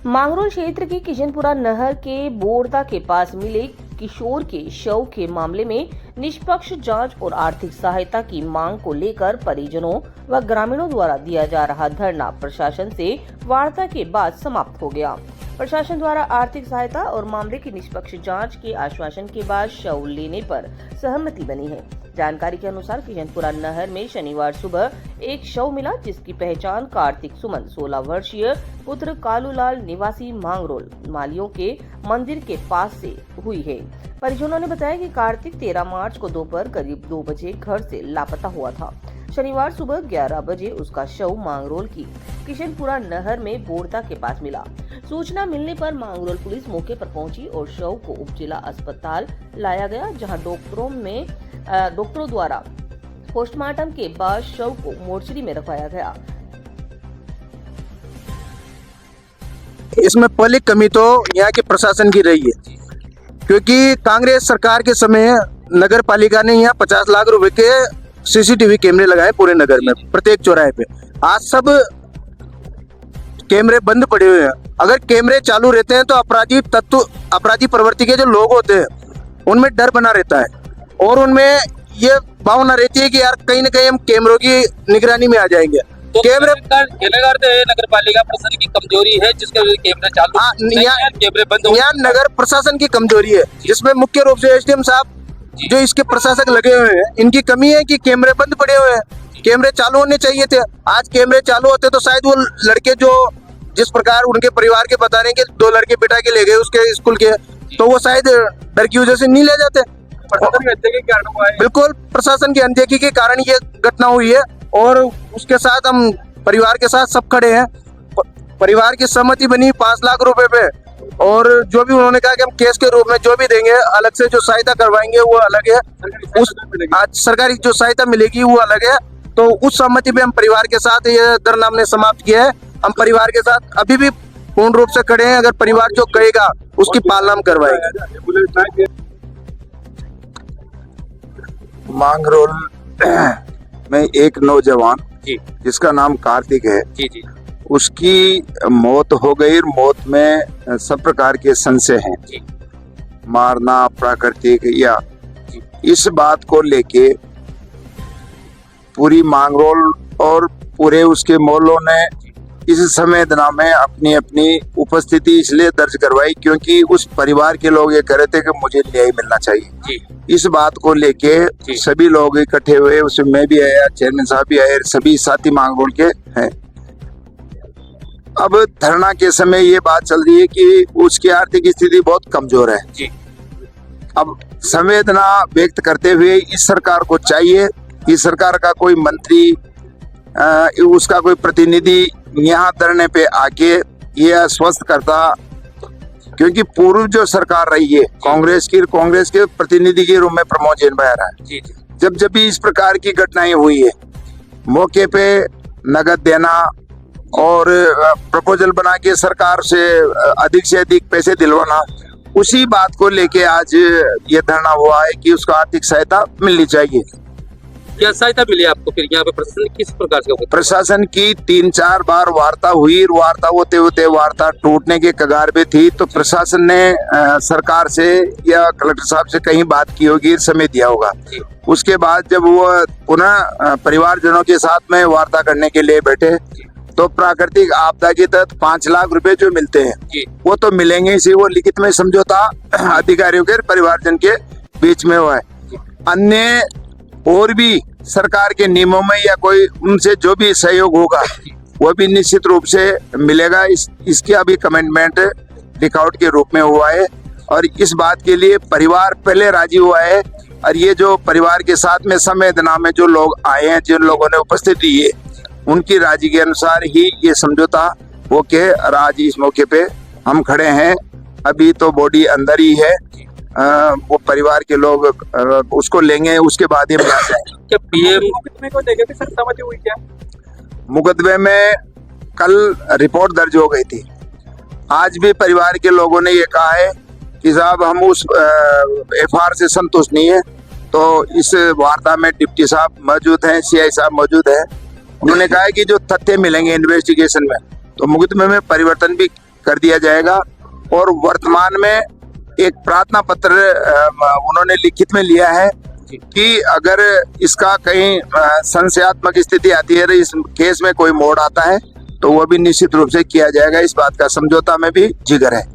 मांगरोल क्षेत्र के किशनपुरा नहर के बोरदा के पास मिले किशोर के शव के मामले में निष्पक्ष जांच और आर्थिक सहायता की मांग को लेकर परिजनों व ग्रामीणों द्वारा दिया जा रहा धरना प्रशासन से वार्ता के बाद समाप्त हो गया। प्रशासन द्वारा आर्थिक सहायता और मामले की निष्पक्ष जांच के आश्वासन के बाद शव लेने पर सहमति बनी है। जानकारी के अनुसार किशनपुरा नहर में शनिवार सुबह एक शव मिला, जिसकी पहचान कार्तिक सुमन 16 वर्षीय पुत्र कालूलाल निवासी मांगरोल मालियों के मंदिर के पास से हुई है। परिजनों ने बताया कि कार्तिक 13 मार्च को दोपहर करीब 2 बजे घर से लापता हुआ था। शनिवार सुबह 11 बजे उसका शव मांगरोल की किशनपुरा नहर में बोरदा के पास मिला। सूचना मिलने पर मांगरोल पुलिस मौके पर पहुंची और शव को उप जिला अस्पताल लाया गया, जहां डॉक्टरों द्वारा पोस्टमार्टम के बाद शव को मोर्चरी में रखवाया गया। इसमें पहली कमी तो यहाँ के प्रशासन की रही है, क्योंकि कांग्रेस सरकार के समय नगर पालिका ने यहाँ 50 लाख रुपए के सीसीटीवी कैमरे लगाए पूरे नगर में, प्रत्येक चौराहे पे। आज सब कैमरे बंद पड़े हुए हैं। अगर कैमरे चालू रहते हैं तो अपराधी प्रवृत्ति के जो लोग होते हैं उनमें डर बना रहता है और उनमें ये भावना रहती है कि यार कहीं ना कहीं हम कैमरों की निगरानी में आ जाएंगे। तो कैमरे नगर पालिका प्रशासन की कमजोरी है, जिसके वजह से कैमरा चालू कैमरे बंद। यहाँ नगर प्रशासन की कमजोरी है, जिसमें मुख्य रूप से एसडीएम साहब जो इसके प्रशासक लगे हुए हैं, इनकी कमी है कि कैमरे बंद पड़े हुए हैं। कैमरे चालू होने चाहिए थे। आज कैमरे चालू होते तो शायद वो लड़के जो जिस प्रकार उनके परिवार के बता रहे हैं कि 2 लड़के बिठा के ले गए उसके स्कूल के, तो वो शायद डर की वजह से नहीं ले जाते। बिल्कुल प्रशासन की अनदेखी के कारण ये घटना हुई है और उसके साथ हम परिवार के साथ सब खड़े हैं। परिवार की सहमति बनी 5 लाख रुपए पे, और जो भी उन्होंने कहा कि हम केस के रूप में जो भी देंगे, अलग से जो सहायता करवाएंगे वो अलग है, उस आज सरकारी जो सहायता मिलेगी वो अलग है। तो उस सहमति पे हम परिवार के साथ ये धरना हमने समाप्त किया है। हम परिवार के साथ अभी भी पूर्ण रूप से खड़े हैं। अगर परिवार जो कहेगा उसकी पालना हम करवाएंगे। मांगरोल में एक नौजवान जिसका नाम कार्तिक है, उसकी मौत हो गई। मौत में सब प्रकार के संशय हैं, मारना प्राकृतिक या इस बात को लेके पूरी मांगरोल और पूरे उसके मोहल्लों ने इस संवेदना में अपनी अपनी उपस्थिति इसलिए दर्ज करवाई क्योंकि उस परिवार के लोग ये कह रहे थे कि मुझे न्याय मिलना चाहिए। इस बात को लेके सभी लोग इकट्ठे हुए, उसमें मैं भी आया, चेयरमैन साहब भी आए, सभी साथी मांगरोल के हैं। अब धरना के समय ये बात चल रही है कि उसकी आर्थिक स्थिति बहुत कमजोर है। अब संवेदना व्यक्त करते हुए इस सरकार को चाहिए कि सरकार का कोई मंत्री उसका कोई प्रतिनिधि यहाँ धरने पे आके ये आश्वस्त करता, क्योंकि पूर्व जो सरकार रही है कांग्रेस के प्रतिनिधि के रूप में प्रमोद जैन भाई रहा है। जब भी इस प्रकार की घटनाएं हुई है, मौके पे नगद देना और प्रपोजल बना के सरकार से अधिक पैसे दिलवाना, उसी बात को लेके आज ये धरना हुआ है कि उसको आर्थिक सहायता मिलनी चाहिए। क्या सहायता मिली आपको? फिर यहाँ पे प्रशासन किस प्रकार से? प्रशासन की 3-4 बार वार्ता हुई, वार्ता होते होते वार्ता टूटने के कगार पे थी, तो प्रशासन ने सरकार से या कलेक्टर साहब से कहीं बात की होगी, समय दिया होगा। उसके बाद जब वो पुनः परिवारजनों के साथ में वार्ता करने के लिए बैठे तो प्राकृतिक आपदा के तहत 5 लाख रुपए जो मिलते हैं वो तो मिलेंगे, इसी वो लिखित में समझौता अधिकारियों के परिवारजन के बीच में हुआ है। अन्य और भी सरकार के नियमों में या कोई उनसे जो भी सहयोग होगा वो भी निश्चित रूप से मिलेगा। इसके अभी कमिटमेंट लिखआउट के रूप में हुआ है और इस बात के लिए परिवार पहले राजी हुआ है। और ये जो परिवार के साथ में संवेदना में जो लोग आए हैं, जिन लोगों ने उपस्थिति दी है, उनकी राजी के अनुसार ही ये समझौता होके आज इस मौके पे हम खड़े हैं। अभी तो बॉडी अंदर ही है, वो परिवार के लोग उसको लेंगे, उसके बाद ही क्या मुकदमे को लेकर भी सर सहमति हुई क्या? मुकदमे में कल रिपोर्ट दर्ज हो गई थी। आज भी परिवार के लोगों ने ये कहा है कि साहब हम उस एफआईआर से संतुष्ट नहीं है। तो इस वार्ता में डिप्टी साहब मौजूद हैं, सीआई साहब मौजूद हैं। उन्होंने कहा है कि जो तथ्य मिलेंगे इन्वेस्टिगेशन में तो मुकदमे में परिवर्तन भी कर दिया जाएगा। और वर्तमान में एक प्रार्थना पत्र उन्होंने लिखित में लिया है कि अगर इसका कहीं संशयात्मक स्थिति आती है, इस केस में कोई मोड़ आता है, तो वो भी निश्चित रूप से किया जाएगा। इस बात का समझौता में भी जिगर है।